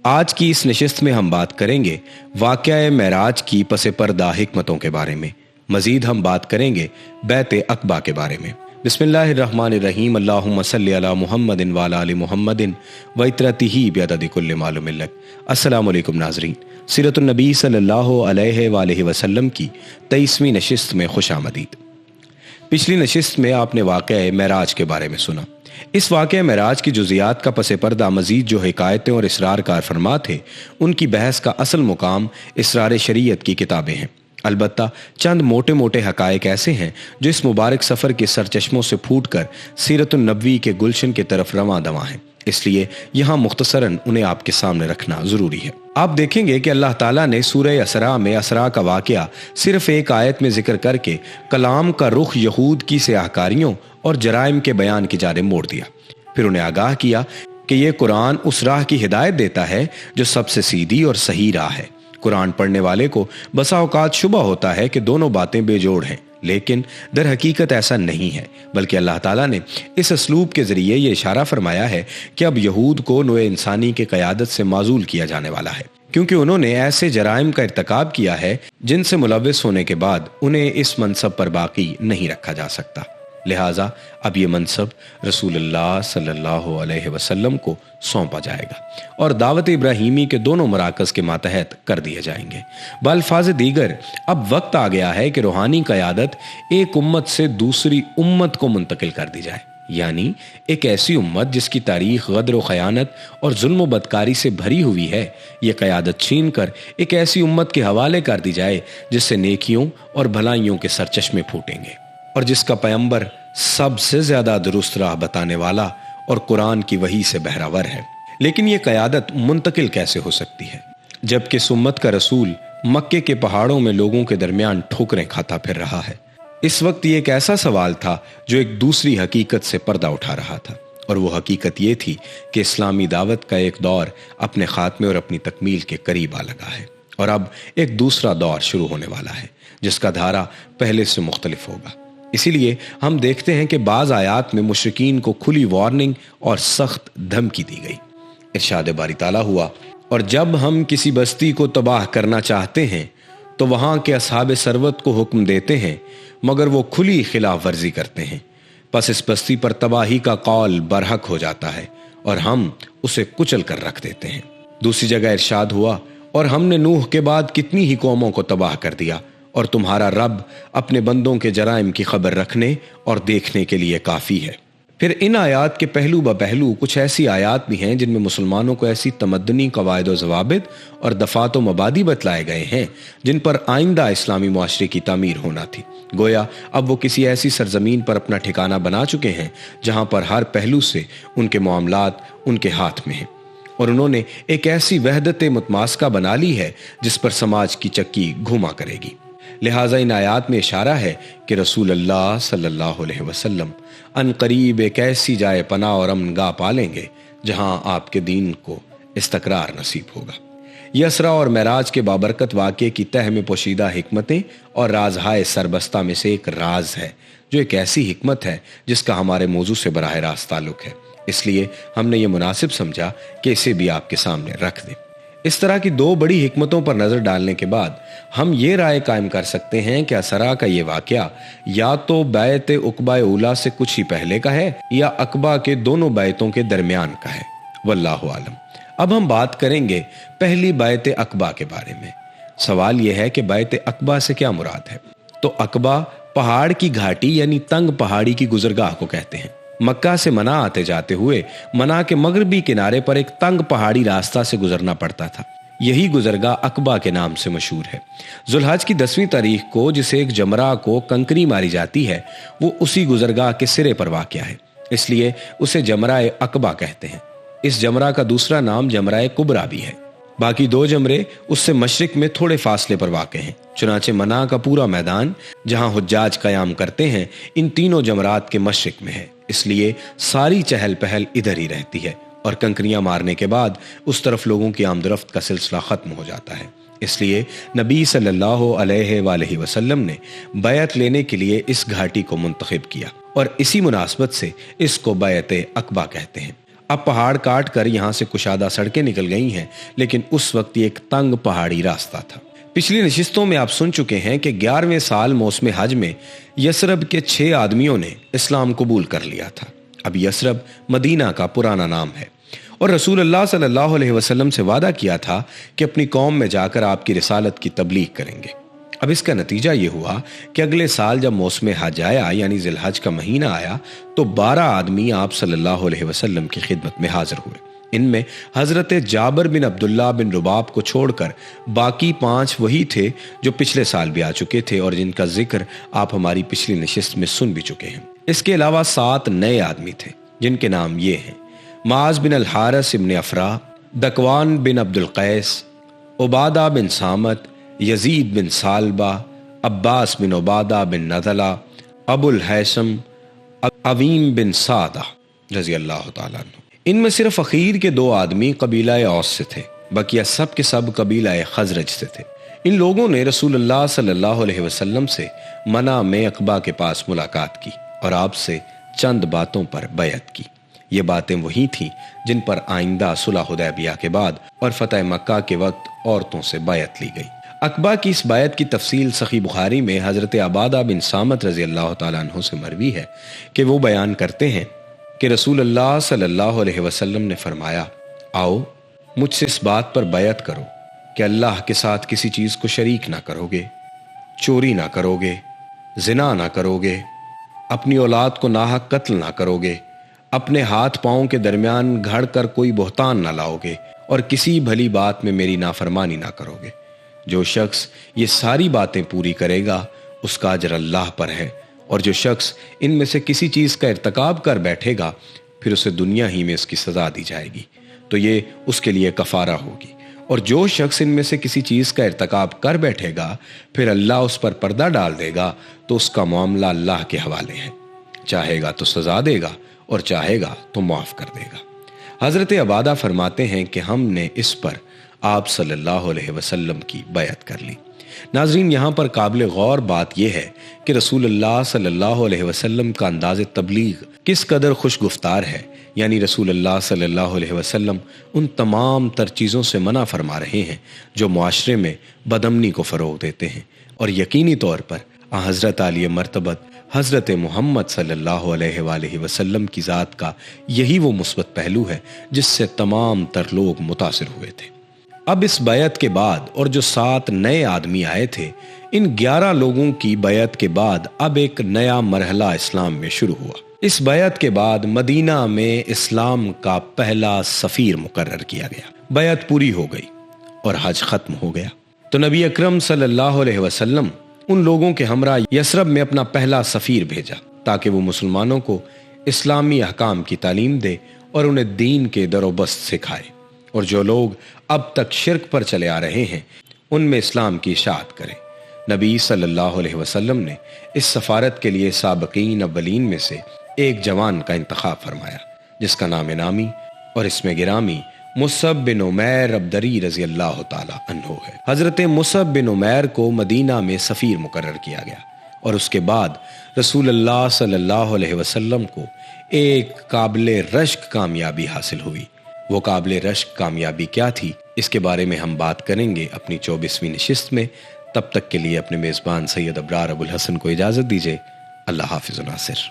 آج کی اس نشست میں ہم بات کریں گے واقعہ معراج کی پس پردہ حکمتوں کے بارے میں۔ مزید ہم بات کریں گے بیعت عقبہ کے بارے میں۔ بسم اللہ الرحمن الرحیم، اللہم صلی علی محمد وعلی آل محمد وعترتہ بعدد کل معلوم لک۔ السلام علیکم ناظرین، سیرت النبی صلی اللہ علیہ وآلہ وسلم کی 23ویں نشست میں خوش آمدید۔ پچھلی نشست میں آپ نے واقعہ معراج کے بارے میں سنا۔ اس واقعہ معراج کی جزیات کا پس پردہ مزید جو حکایتیں اور اسرار کار فرما تھے، ان کی بحث کا اصل مقام اسرار شریعت کی کتابیں ہیں۔ البتہ چند موٹے موٹے حقائق ایسے ہیں جو اس مبارک سفر کے سرچشموں سے پھوٹ کر سیرت النبوی کے گلشن کی طرف رواں دواں ہیں، اس لیے یہاں مختصراً انہیں آپ کے سامنے رکھنا ضروری ہے۔ آپ دیکھیں گے کہ اللہ تعالیٰ نے سورہ اسراء میں اسراء کا واقعہ صرف ایک آیت میں ذکر کر کے کلام کا رخ یہود کی سیاہکاریوں اور جرائم کے بیان کی جانب موڑ دیا۔ پھر انہیں آگاہ کیا کہ یہ قرآن اس راہ کی ہدایت دیتا ہے جو سب سے سیدھی اور صحیح راہ ہے۔ قرآن پڑھنے والے کو بسا اوقات شبہ ہوتا ہے کہ دونوں باتیں بے جوڑ ہیں، لیکن در حقیقت ایسا نہیں ہے، بلکہ اللہ تعالیٰ نے اس اسلوب کے ذریعے یہ اشارہ فرمایا ہے کہ اب یہود کو نوع انسانی کی قیادت سے معزول کیا جانے والا ہے، کیونکہ انہوں نے ایسے جرائم کا ارتکاب کیا ہے جن سے ملوث ہونے کے بعد انہیں اس منصب پر باقی نہیں رکھا جا سکتا۔ لہٰذا اب یہ منصب رسول اللہ صلی اللہ علیہ وسلم کو سونپا جائے گا اور دعوت ابراہیمی کے دونوں مراکز کے ماتحت کر دیے جائیں گے۔ بالفاظ دیگر اب وقت آ گیا ہے کہ روحانی قیادت ایک امت سے دوسری امت کو منتقل کر دی جائے، یعنی ایک ایسی امت جس کی تاریخ غدر و خیانت اور ظلم و بدکاری سے بھری ہوئی ہے، یہ قیادت چھین کر ایک ایسی امت کے حوالے کر دی جائے جس سے نیکیوں اور بھلائیوں کے سرچشمے پھوٹیں گے اور جس کا پیغمبر سب سے زیادہ درست راہ بتانے والا اور قرآن کی وحی سے بہراور ہے۔ لیکن یہ قیادت منتقل کیسے ہو سکتی ہے جبکہ اس امت کا رسول مکے کے پہاڑوں میں لوگوں کے درمیان ٹھوکریں کھاتا پھر رہا ہے؟ اس وقت یہ ایک ایسا سوال تھا جو ایک دوسری حقیقت سے پردہ اٹھا رہا تھا، اور وہ حقیقت یہ تھی کہ اسلامی دعوت کا ایک دور اپنے خاتمے اور اپنی تکمیل کے قریب آ لگا ہے، اور اب ایک دوسرا دور شروع ہونے والا ہے جس کا دھارا پہلے سے مختلف ہوگا۔ اسی لیے ہم دیکھتے ہیں کہ بعض آیات میں مشرکین کو کھلی وارننگ اور سخت دھمکی دی گئی۔ ارشاد باری تعالیٰ ہوا، اور جب ہم کسی بستی کو تباہ کرنا چاہتے ہیں تو وہاں کے اصحاب ثروت کو حکم دیتے ہیں، مگر وہ کھلی خلاف ورزی کرتے ہیں، پس اس بستی پر تباہی کا قول برحق ہو جاتا ہے اور ہم اسے کچل کر رکھ دیتے ہیں۔ دوسری جگہ ارشاد ہوا، اور ہم نے نوح کے بعد کتنی ہی قوموں کو تباہ کر دیا، اور تمہارا رب اپنے بندوں کے جرائم کی خبر رکھنے اور دیکھنے کے لیے کافی ہے۔ پھر ان آیات کے پہلو بہ پہلو کچھ ایسی آیات بھی ہیں جن میں مسلمانوں کو ایسی تمدنی قواعد و ضوابط اور دفعات و مبادی بتلائے گئے ہیں جن پر آئندہ اسلامی معاشرے کی تعمیر ہونا تھی۔ گویا اب وہ کسی ایسی سرزمین پر اپنا ٹھکانہ بنا چکے ہیں جہاں پر ہر پہلو سے ان کے معاملات ان کے ہاتھ میں ہیں، اور انہوں نے ایک ایسی وحدت متماسکہ بنا لی ہے جس پر سماج کی چکی گھوما کرے گی۔ لہٰذا ان آیات میں اشارہ ہے کہ رسول اللہ صلی اللہ علیہ وسلم ان قریب ایک ایسی جائے پناہ اور امن گاہ پالیں گے جہاں آپ کے دین کو استقرار نصیب ہوگا۔ یہ اسراء اور معراج کے بابرکت واقعے کی تہ میں پوشیدہ حکمتیں اور رازہائے سربستہ میں سے ایک راز ہے، جو ایک ایسی حکمت ہے جس کا ہمارے موضوع سے براہ راست تعلق ہے، اس لیے ہم نے یہ مناسب سمجھا کہ اسے بھی آپ کے سامنے رکھ دیں۔ اس طرح کی دو بڑی حکمتوں پر نظر ڈالنے کے بعد ہم یہ رائے قائم کر سکتے ہیں کہ اسراء کا یہ واقعہ یا تو بیعت عقبہ اولیٰ سے کچھ ہی پہلے کا ہے یا عقبہ کے دونوں بیعتوں کے درمیان کا ہے، واللہ عالم۔ اب ہم بات کریں گے پہلی بیعت عقبہ کے بارے میں۔ سوال یہ ہے کہ بیعت عقبہ سے کیا مراد ہے؟ تو عقبہ پہاڑ کی گھاٹی یعنی تنگ پہاڑی کی گزرگاہ کو کہتے ہیں۔ مکہ سے منع آتے جاتے ہوئے منع کے مغربی کنارے پر ایک تنگ پہاڑی راستہ سے گزرنا پڑتا تھا، یہی گزرگاہ عقبہ کے نام سے مشہور ہے۔ ذو الحج کی 10ویں تاریخ کو جسے ایک جمرہ کو کنکری ماری جاتی ہے، وہ اسی گزرگاہ کے سرے پر واقع ہے، اس لیے اسے جمرہ عقبہ کہتے ہیں۔ اس جمرہ کا دوسرا نام جمرہ کبریٰ بھی ہے۔ باقی دو جمرے اس سے مشرق میں تھوڑے فاصلے پر واقع ہیں، چنانچہ منع کا پورا میدان جہاں حجاج قیام کرتے ہیں ان تینوں جمرات کے مشرق میں ہے، اس لیے ساری چہل پہل ادھر ہی رہتی ہے، اور کنکریاں مارنے کے بعد اس طرف لوگوں کی آمد و رفت کا سلسلہ ختم ہو جاتا ہے۔ اس لیے نبی صلی اللہ علیہ وآلہ وسلم نے بیعت لینے کے لیے اس گھاٹی کو منتخب کیا، اور اسی مناسبت سے اس کو بیعت عقبہ کہتے ہیں۔ اب پہاڑ کاٹ کر یہاں سے کشادہ سڑکیں نکل گئی ہیں، لیکن اس وقت یہ ایک تنگ پہاڑی راستہ تھا۔ پچھلی نشستوں میں آپ سن چکے ہیں کہ 11ویں سال موسم حج میں یثرب کے 6 آدمیوں نے اسلام قبول کر لیا تھا۔ اب یثرب مدینہ کا پرانا نام ہے، اور رسول اللہ صلی اللہ علیہ وسلم سے وعدہ کیا تھا کہ اپنی قوم میں جا کر آپ کی رسالت کی تبلیغ کریں گے۔ اب اس کا نتیجہ یہ ہوا کہ اگلے سال جب موسم حج آیا، یعنی ذی الحج کا مہینہ آیا، تو 12 آدمی آپ صلی اللہ علیہ وسلم کی خدمت میں حاضر ہوئے۔ ان میں حضرت جابر بن عبداللہ بن رباب کو چھوڑ کر باقی 5 وہی تھے جو پچھلے سال بھی آ چکے تھے اور جن کا ذکر آپ ہماری پچھلی نشست میں سن بھی چکے ہیں۔ اس کے علاوہ 7 نئے آدمی تھے جن کے نام یہ ہیں: معاذ بن الحارث بن افرا، دکوان بن عبد القیس، عبادہ بن سامت، یزید بن سالبہ، عباس بن عبادہ بن نضلہ، ابو الحیثم، عویم بن سعدہ رضی اللہ تعالیٰ عنہ۔ ان میں صرف اخیر کے 2 آدمی قبیلہ اوس سے تھے، بقیہ سب کے سب قبیلہ خزرج سے تھے۔ ان لوگوں نے رسول اللہ صلی اللہ علیہ وسلم سے منع میں عقبہ کے پاس ملاقات کی اور آپ سے چند باتوں پر بیعت کی۔ یہ باتیں وہی تھیں جن پر آئندہ صلح حدیبیہ کے بعد اور فتح مکہ کے وقت عورتوں سے بیعت لی گئی۔ عقبہ کی اس بیعت کی تفصیل صحیح بخاری میں حضرت عبادہ بن سامت رضی اللہ تعالیٰ عنہ سے مروی ہے کہ وہ بیان کرتے ہیں کہ رسول اللہ صلی اللہ علیہ وسلم نے فرمایا: آؤ مجھ سے اس بات پر بیعت کرو کہ اللہ کے ساتھ کسی چیز کو شریک نہ کرو گے، چوری نہ کرو گے، زنا نہ کرو گے، اپنی اولاد کو ناحق قتل نہ کرو گے، اپنے ہاتھ پاؤں کے درمیان گھڑ کر کوئی بہتان نہ لاؤ گے، اور کسی بھلی بات میں میری نافرمانی نہ کرو گے۔ جو شخص یہ ساری باتیں پوری کرے گا اس کا اجر اللہ پر ہے، اور جو شخص ان میں سے کسی چیز کا ارتکاب کر بیٹھے گا پھر اسے دنیا ہی میں اس کی سزا دی جائے گی تو یہ اس کے لیے کفارہ ہوگی، اور جو شخص ان میں سے کسی چیز کا ارتکاب کر بیٹھے گا پھر اللہ اس پر پردہ ڈال دے گا تو اس کا معاملہ اللہ کے حوالے ہے، چاہے گا تو سزا دے گا اور چاہے گا تو معاف کر دے گا۔ حضرت عبادہ فرماتے ہیں کہ ہم نے اس پر آپ صلی اللہ علیہ وسلم کی بیعت کر لی۔ ناظرین، یہاں پر قابل غور بات یہ ہے کہ رسول اللہ صلی اللہ علیہ وسلم کا انداز تبلیغ کس قدر خوش گفتار ہے، یعنی رسول اللہ صلی اللہ علیہ وسلم ان تمام تر چیزوں سے منع فرما رہے ہیں جو معاشرے میں بدامنی کو فروغ دیتے ہیں، اور یقینی طور پر حضرت عالی مرتبت حضرت محمد صلی اللہ علیہ وآلہ وسلم کی ذات کا یہی وہ مثبت پہلو ہے جس سے تمام تر لوگ متاثر ہوئے تھے۔ اب اس بیعت کے بعد اور جو 7 نئے آدمی آئے تھے، ان 11 لوگوں کی بیعت کے بعد اب ایک نیا مرحلہ اسلام میں شروع ہوا۔ اس بیعت کے بعد مدینہ میں اسلام کا پہلا سفیر مقرر کیا گیا، بیعت پوری ہو گئی اور حج ختم ہو گیا تو نبی اکرم صلی اللہ علیہ وسلم ان لوگوں کے ہمراہ یثرب میں اپنا پہلا سفیر بھیجا تاکہ وہ مسلمانوں کو اسلامی احکام کی تعلیم دے اور انہیں دین کے در و بست سکھائے، اور جو لوگ اب تک شرک پر چلے آ رہے ہیں ان میں اسلام کی اشاعت کریں۔ نبی صلی اللہ علیہ وسلم نے اس سفارت کے لیے سابقین اولین میں سے ایک جوان کا انتخاب فرمایا جس کا نام نامی اور اسم گرامی مصعب بن عمیر عبدری رضی اللہ تعالی عنہ ہے۔ حضرت مصعب بن عمیر کو مدینہ میں سفیر مقرر کیا گیا، اور اس کے بعد رسول اللہ صلی اللہ علیہ وسلم کو ایک قابل رشک کامیابی حاصل ہوئی۔ وہ قابل رشک کامیابی کیا تھی، اس کے بارے میں ہم بات کریں گے اپنی 24ویں نشست میں۔ تب تک کے لیے اپنے میزبان سید ابرار ابو الحسن کو اجازت دیجیے۔ اللہ حافظ و ناصر۔